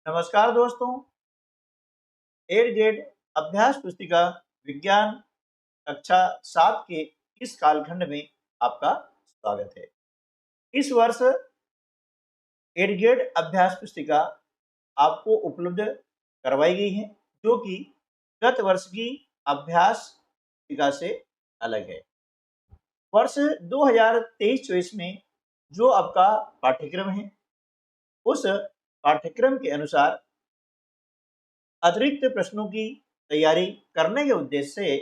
नमस्कार दोस्तों। Add grade अभ्यास पुस्तिका विज्ञान कक्षा 7 के इस कालखंड में आपका स्वागत है। इस वर्ष एड ग्रेड अभ्यास पुस्तिका आपको उपलब्ध करवाई गई है, जो कि गत वर्ष की अभ्यास पुस्तिका से अलग है। वर्ष 2023-24 में जो आपका पाठ्यक्रम है, उस पाठ्यक्रम के अनुसार अतिरिक्त प्रश्नों की तैयारी करने के उद्देश्य से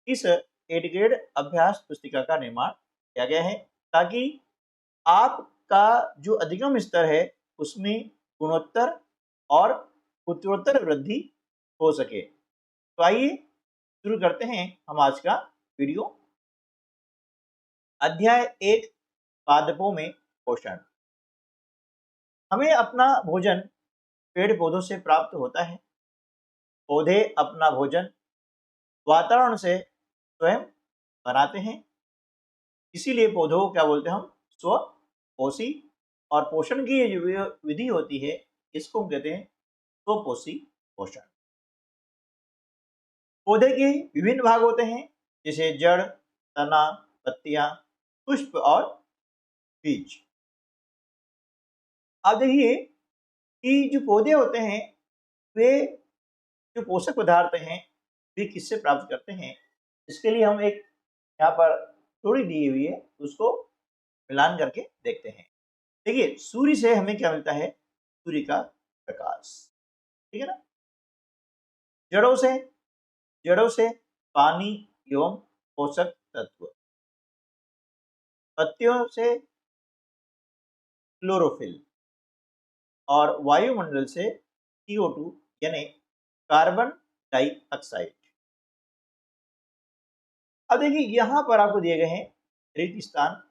इस एड ग्रेड अभ्यास पुस्तिका का निर्माण किया गया है, ताकि आपका जो अधिगम स्तर है उसमें गुणोत्तर और उत्तरोत्तर वृद्धि हो सके। तो आइए शुरू करते हैं हम आज का वीडियो। अध्याय 1, पादपों में पोषण। हमें अपना भोजन पेड़ पौधों से प्राप्त होता है। पौधे अपना भोजन वातावरण से स्वयं बनाते हैं, इसीलिए पौधों को क्या बोलते हैं हम? स्वपोषी। और पोषण की जो विधि होती है इसको हम कहते हैं स्वपोषी पोषण। पौधे के विभिन्न भाग होते हैं, जैसे जड़, तना, पत्तियां, पुष्प और बीज। अब देखिए कि जो पौधे होते हैं वे जो पोषक पदार्थ हैं वे किससे प्राप्त करते हैं। इसके लिए हम एक यहाँ पर थोड़ी दी हुई है, उसको मिलान करके देखते हैं। देखिए, सूर्य से हमें क्या मिलता है? सूर्य का प्रकाश, ठीक है ना। जड़ों से पानी एवं पोषक तत्व। पत्तियों से क्लोरोफिल और वायुमंडल से CO2 यानी कार्बन डाइऑक्साइड। अब देखिए, यहां पर आपको दिए गए हैं रेगिस्तान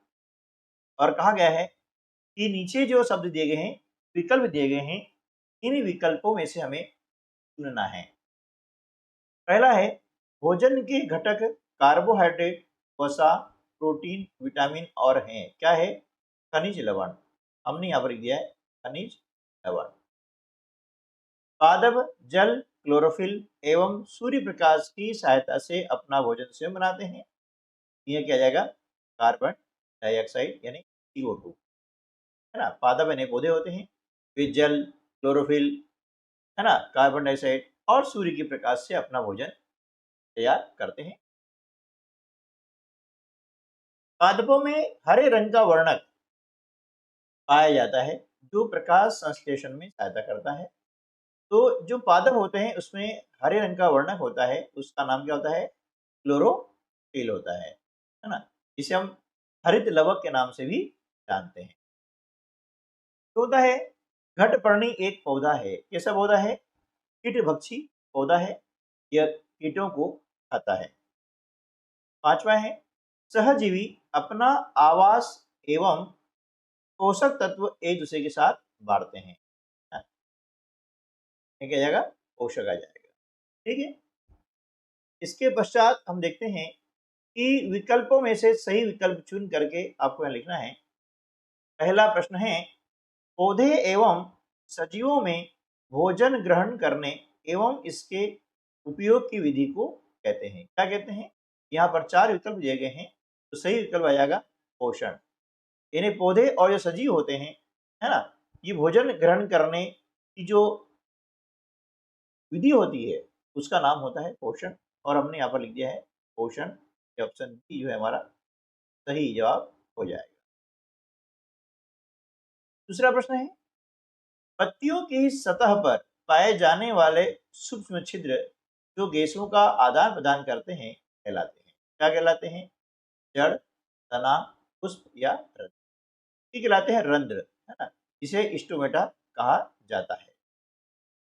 और कहा गया है कि नीचे जो शब्द दिए गए हैं, विकल्प दिए गए हैं, इन विकल्पों में से हमें चुनना है। पहला है भोजन के घटक कार्बोहाइड्रेट, वसा, प्रोटीन, विटामिन और हैं। क्या है? खनिज लवण। हमने यहाँ पर दिया है खनिज लवण। पादप जल, क्लोरोफिल एवं सूर्य प्रकाश की सहायता से अपना भोजन स्वयं बनाते हैं। यह क्या जाएगा? कार्बन डाइऑक्साइड यानी CO2, है ना। पादप यानी पौधे होते हैं, वे जल, क्लोरोफिल, है ना, कार्बन डाइऑक्साइड और सूर्य के प्रकाश से अपना भोजन तैयार करते हैं। पादपों में हरे रंग का वर्णक पाया जाता है, जो प्रकाश संश्लेषण में सहायता करता है। तो जो पादप होते हैं उसमें हरे रंग का वर्णक होता है, उसका नाम क्या होता है? क्लोरोफिल होता है ना। इसे हम हरित लवक के नाम से भी जानते हैं। चौथा है घटपर्णी। एक पौधा है, कैसा पौधा है? कीटभक्षी पौधा है, यह कीटों को खाता है। पांचवा है सहजीवी, अपना आवास एवं पोषक तत्व एक दूसरे के साथ बांटते हैं। क्या जाएगा? पोषक आ जाएगा, ठीक है। इसके पश्चात हम देखते हैं कि विकल्पों में से सही विकल्प चुन करके आपको यहाँ लिखना है। पहला प्रश्न है पौधे एवं सजीवों में भोजन ग्रहण करने एवं इसके उपयोग की विधि को कहते हैं। क्या कहते हैं? यहाँ पर 4 विकल्प दिए गए हैं, तो सही विकल्प आ जाएगा पोषण। यानी पौधे और जो सजीव होते हैं, है ना, ये भोजन ग्रहण करने की जो विधि होती है उसका नाम होता है पोषण। और हमने यहाँ पर लिख दिया है पोषण। ऑप्शन बी जो है हमारा सही जवाब हो जाएगा। दूसरा प्रश्न है पत्तियों की सतह पर पाए जाने वाले सूक्ष्म छिद्र जो गैसों का आदान प्रदान करते हैं कहलाते हैं। क्या कहलाते हैं? जड़, तना, पुष्प या रंध्र। ये कहलाते हैं रंध्र, है ना, जिसे स्टोमेटा कहा जाता है।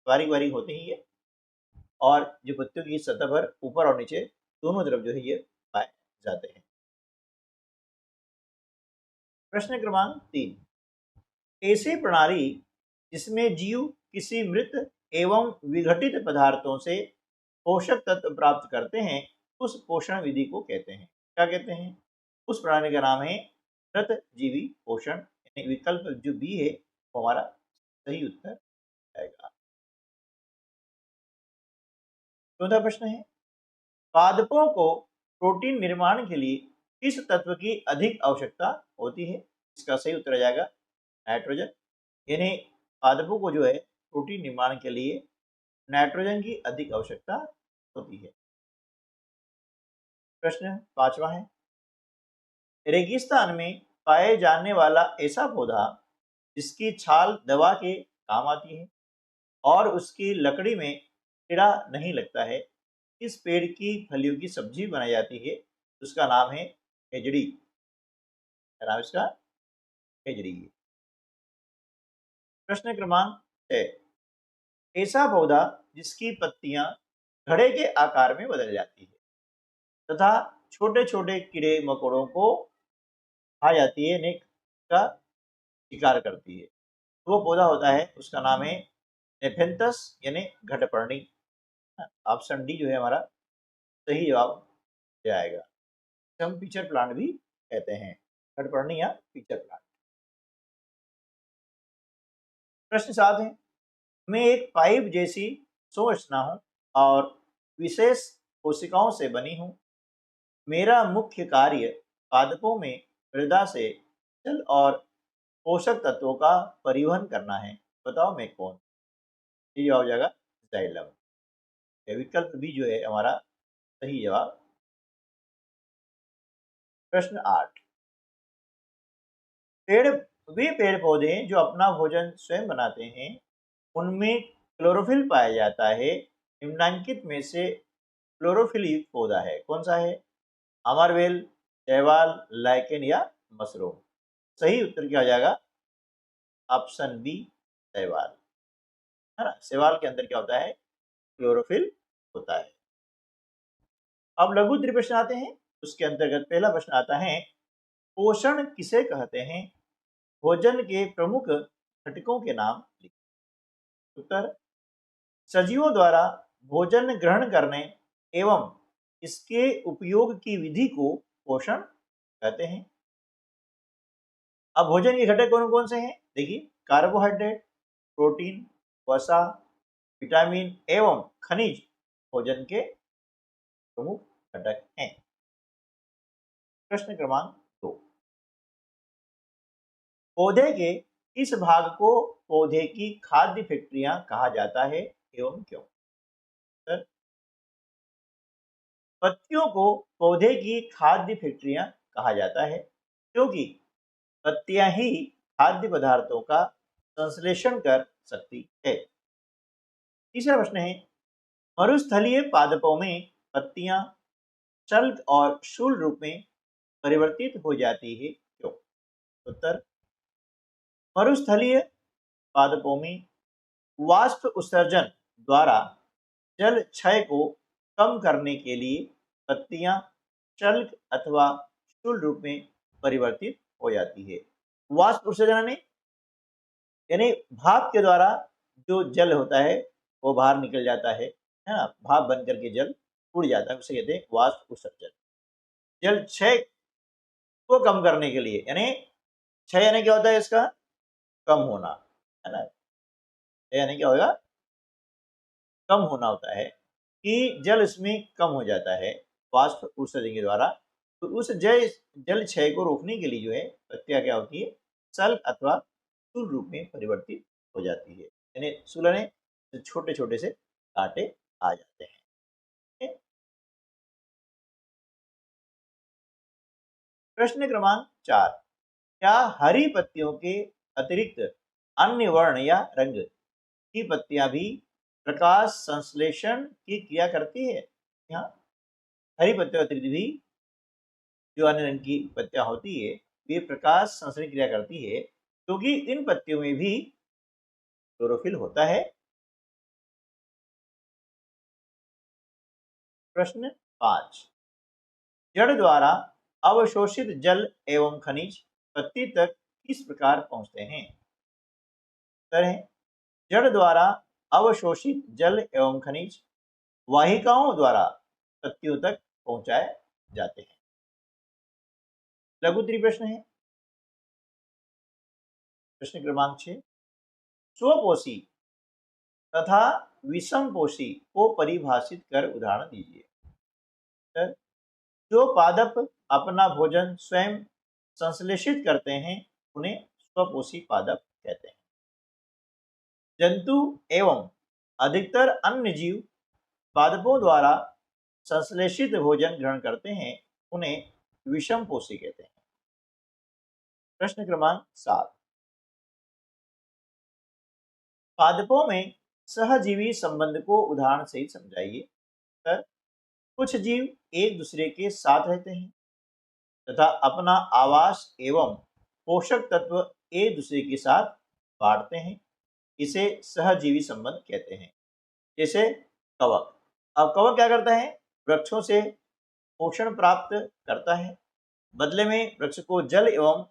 बारीक बारीक होते हैं ये, और जो पत्तियों की सतह पर ऊपर और नीचे दोनों तरफ जो है ये पाए जाते हैं। प्रश्न क्रमांक 3, ऐसी प्रणाली जिसमें जीव किसी मृत एवं विघटित पदार्थों से पोषक तत्व प्राप्त करते हैं उस पोषण विधि को कहते हैं। क्या कहते हैं? उस प्रणाली का नाम है मृत जीवी पोषण। यानी विकल्प जो बी है वो हमारा सही उत्तर जाएगा। चौथा प्रश्न है, पादपों को प्रोटीन निर्माण के लिए किस तत्व की अधिक आवश्यकता होती है? इसका सही उत्तर आ जाएगा नाइट्रोजन। यानी पादपों को जो है प्रोटीन निर्माण के लिए नाइट्रोजन की अधिक आवश्यकता होती है। प्रश्न पांचवा है, रेगिस्तान में पाए जाने वाला ऐसा पौधा जिसकी छाल दवा के काम आती है और उसकी लकड़ी में कीड़ा नहीं लगता है, इस पेड़ की फलियों की सब्जी बनाई जाती है, उसका नाम है हेजड़ी। क्या नाम इसका? हेजड़ी। प्रश्न क्रमांक 6, ऐसा पौधा जिसकी पत्तियां घड़े के आकार में बदल जाती है तथा छोटे छोटे कीड़े मकोड़ों को खा जाती है, नेक का शिकार करती है, तो वो पौधा होता है, उसका नाम है नेफेंथस यानी घटपर्णी। ऑप्शन डी जो है हमारा सही जवाब जाएगा। हम पिक्चर प्लांट भी कहते हैं, घटपर्णी या पिक्चर प्लांट। प्रश्न 7 है, मैं एक पाइप जैसी संरचना हूं और विशेष कोशिकाओं से बनी हूं। मेरा मुख्य कार्य पादपों में मृदा से जल और पोषक तत्वों का परिवहन करना है। बताओ मैं कौन? ये जवाब हो जाएगा जाइलम। विकल्प भी जो है हमारा सही जवाब। प्रश्न 8, पेड़ पौधे जो अपना भोजन स्वयं बनाते हैं उनमें क्लोरोफिल पाया जाता है, निम्नलिखित में से क्लोरोफिल युक्त पौधा है कौन सा है? अमरवेल, शैवाल, लाइकेन या मशरूम? सही उत्तर क्या हो जाएगा? ऑप्शन बी शैवाल, है ना। शैवाल के अंदर क्या होता है? क्लोरोफिल होता है। अब लघु उत्तरीय प्रश्न आते हैं, उसके अंतर्गत पहला प्रश्न आता है, पोषण किसे कहते हैं? भोजन के प्रमुख घटकों के नाम लिखिए। उत्तर, सजीवों द्वारा भोजन ग्रहण करने एवं इसके उपयोग की विधि को पोषण कहते हैं। अब भोजन के घटक कौन कौन से हैं? देखिए, कार्बोहाइड्रेट, प्रोटीन, वसा, विटामिन एवं खनिज भोजन के प्रमुख घटक हैं। प्रश्न क्रमांक 2, पौधे के किस भाग को पौधे की खाद्य फैक्ट्रियां कहा जाता है एवं क्यों? सर, पत्तियों को पौधे की खाद्य फैक्ट्रियां कहा जाता है क्योंकि पत्तियां ही खाद्य पदार्थों का संश्लेषण कर सकती है। तीसरा प्रश्न है, मरुस्थलीय पादपों में पत्तियां शल्क और शूल रूप में परिवर्तित हो जाती है क्यों? उत्तर, मरुस्थलीय पादपों में वाष्प उत्सर्जन द्वारा जल क्षय को कम करने के लिए पत्तियां शल्क अथवा शूल रूप में परिवर्तित हो जाती है। वाष्प उत्सर्जन यानी भाप के द्वारा जो जल होता है वो बाहर निकल जाता है ना, भाप बन करके जल उड़ जाता है, उसे कहते हैं वाष्प उत्सर्जन। जल क्षय को कम करने के लिए, यानी क्षय यानी क्या होता है? इसका कम होना, है ना। क्षय यानी क्या होगा? कम होना होता है कि जल इसमें कम हो जाता है वाष्प उत्सर्जन के द्वारा। तो उस जल क्षय को रोकने के लिए जो है पत्तियां क्या होती है? सल्क अथवा स्थूल रूप में परिवर्तित हो जाती है, यानी सुलने छोटे छोटे से कांटे आ जाते हैं। ठीक है? प्रश्न क्रमांक 4, क्या हरी पत्तियों के अतिरिक्त अन्य वर्ण या रंग की पत्तियां भी प्रकाश संश्लेषण की क्रिया करती है? यहाँ हरी पत्तियों के अतिरिक्त भी जो अन्य रंग की पत्तियां होती है वे प्रकाश संश्लेषण क्रिया करती है क्योंकि इन पत्तियों में भी क्लोरोफिल होता है। प्रश्न 5, जड़ द्वारा अवशोषित जल एवं खनिज पत्ती तक किस प्रकार पहुंचते हैं? उत्तर है, जड़ द्वारा अवशोषित जल एवं खनिज वाहिकाओं द्वारा पत्तियों तक पहुंचाए जाते हैं। लघु उत्तरीय प्रश्न है, प्रश्न क्रमांक 6, स्वपोषी तथा विषमपोषी को परिभाषित कर उदाहरण दीजिए। जो पादप अपना भोजन स्वयं संश्लेषित करते हैं उन्हें स्वपोषी पादप कहते हैं। जंतु एवं अधिकतर अन्य जीव पादपों द्वारा संश्लेषित भोजन ग्रहण करते हैं, उन्हें विषमपोषी कहते हैं। प्रश्न क्रमांक 7, पादपों में सहजीवी संबंध को उदाहरण से समझाइए। सर, कुछ जीव एक दूसरे के साथ रहते हैं तथा अपना आवास एवं पोषक तत्व एक दूसरे के साथ बांटते हैं, इसे सहजीवी संबंध कहते हैं। जैसे कवक, अब कवक क्या करता है, वृक्षों से पोषण प्राप्त करता है, बदले में वृक्ष को जल एवं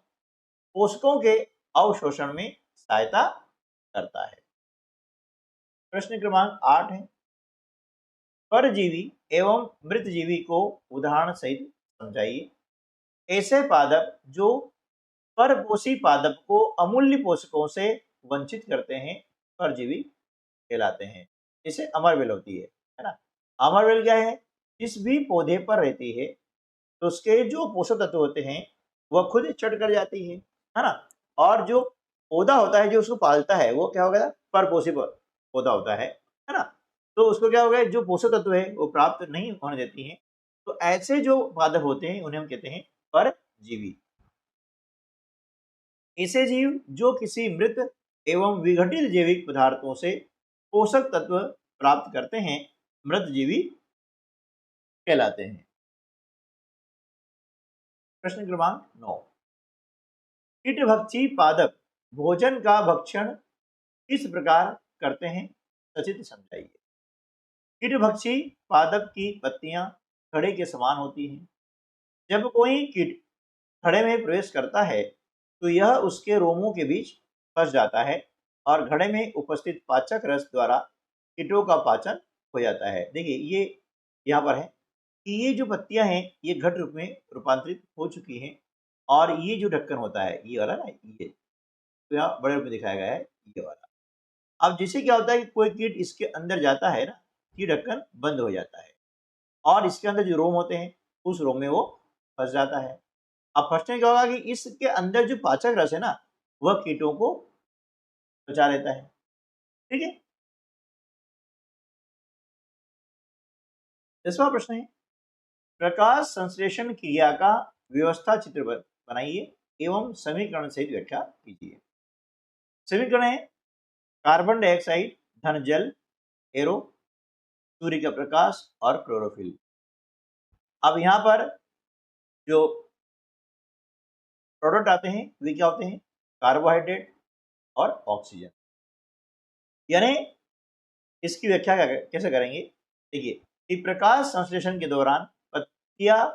पोषकों के अवशोषण में सहायता करता है। प्रश्न क्रमांक 8 है, परजीवी एवं मृतजीवी को उदाहरण सहित समझाइए। ऐसे पादप जो परपोषी पादप को अमूल्य पोषकों से वंचित करते हैं परजीवी कहलाते हैं। जैसे अमरवेल होती है ना। अमरवेल क्या है, जिस भी पौधे पर रहती है तो उसके जो पोषक तत्व होते हैं वह खुद चट कर जाती है ना। और जो पौधा होता है जो उसको पालता है वो क्या हो गया, परपोषी पौधा होता है ना। तो उसको क्या हो गया, जो पोषक तत्व है वो प्राप्त नहीं होने देती है। तो ऐसे जो पादप होते हैं उन्हें हम कहते हैं परजीवी। ऐसे जीव जो किसी मृत एवं विघटित जैविक पदार्थों से पोषक तत्व प्राप्त करते हैं मृतजीवी कहलाते हैं। प्रश्न क्रमांक 9, कीटभक्षी पादप भोजन का भक्षण किस प्रकार करते हैं, सचित्र समझाइए। कीटभक्षी पादप की पत्तियां खड़े के समान होती हैं। जब कोई कीट घड़े में प्रवेश करता है तो यह उसके रोमों के बीच फंस जाता है और घड़े में उपस्थित पाचक रस द्वारा कीटों का पाचन हो जाता है। देखिए ये यहाँ पर है कि ये जो पत्तियां हैं ये घट रूप में रूपांतरित हो चुकी हैं और ये जो ढक्कन होता है ये वाला ना, ये तो यहाँ बड़े रूप में दिखाया गया है ये वाला। अब जैसे क्या होता है कि कोई कीट इसके अंदर जाता है ना, ये ढक्कन बंद हो जाता है और इसके अंदर जो रोम होते हैं उस रोम में वो फंस जाता है। अब फंसने क्या होगा कि इसके अंदर जो पाचक रस है ना वह कीटों को बचा लेता है। ठीक है। 10वां प्रश्न है, प्रकाश संश्लेषण क्रिया का व्यवस्था चित्र बनाइए एवं समीकरण सहित व्याख्या कीजिए। समीकरण है, कार्बन डाइऑक्साइड धन जल एरो, सूर्य का प्रकाश और क्लोरोफिल। अब यहाँ पर जो प्रोडक्ट आते हैं वे क्या होते हैं, कार्बोहाइड्रेट और ऑक्सीजन। यानी इसकी व्याख्या कैसे करेंगे, देखिए कि प्रकाश संश्लेषण के दौरान पत्तियां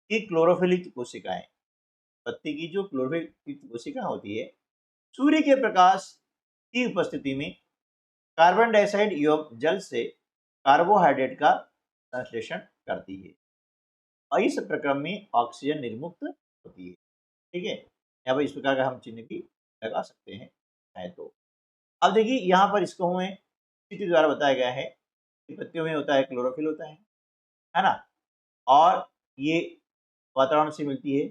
की क्लोरोफिलिक कोशिकाएं, पत्ती की जो क्लोरोफिलिक कोशिका होती है, सूर्य के प्रकाश की उपस्थिति में कार्बन डाइऑक्साइड एवं जल से कार्बोहाइड्रेट का संश्लेषण करती है और इस प्रक्रम में ऑक्सीजन निर्मुक्त होती है। ठीक है, यहाँ पर इस प्रकार का हम चिन्ह भी लगा सकते हैं तो। अब देखिए यहाँ पर इसको हमें चित्र द्वारा बताया गया है कि पत्तियों में होता है क्लोरोफिल होता है ना, और ये वातावरण से मिलती है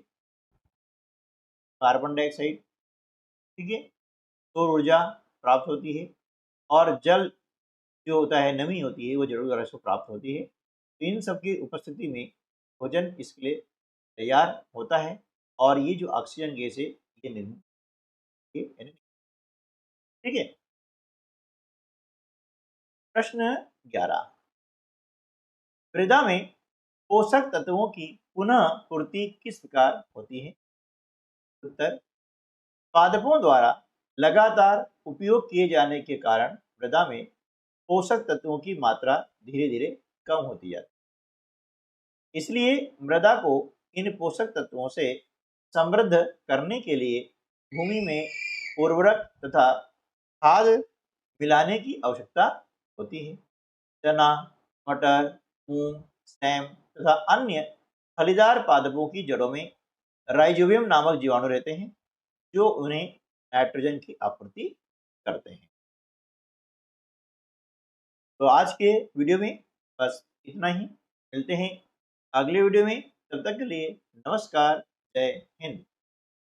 कार्बन डाइऑक्साइड। ठीक है, सौर ऊर्जा प्राप्त होती है और जल जो होता है, नमी होती है, वो जड़ों द्वारा इसको प्राप्त होती है। तो इन सबकी उपस्थिति में भोजन इसके लिए तैयार होता है और ये जो ऑक्सीजन गैस है ये निर्मुक्त। ठीक है। प्रश्न 11, मृदा में पोषक तत्वों की पुनः पूर्ति किस प्रकार होती है। उत्तर, पादपों द्वारा लगातार उपयोग किए जाने के कारण मृदा में पोषक तत्वों की मात्रा धीरे धीरे कम होती जाती है। इसलिए मृदा को इन पोषक तत्वों से समृद्ध करने के लिए भूमि में उर्वरक तथा खाद मिलाने की आवश्यकता होती है। चना, मटर, मूंग, सैम तथा अन्य फलीदार पादपों की जड़ों में राइजोबियम नामक जीवाणु रहते हैं जो उन्हें नाइट्रोजन की आपूर्ति करते हैं। तो आज के वीडियो में बस इतना ही, मिलते हैं अगले वीडियो में, तब तक के लिए नमस्कार, जय हिंद।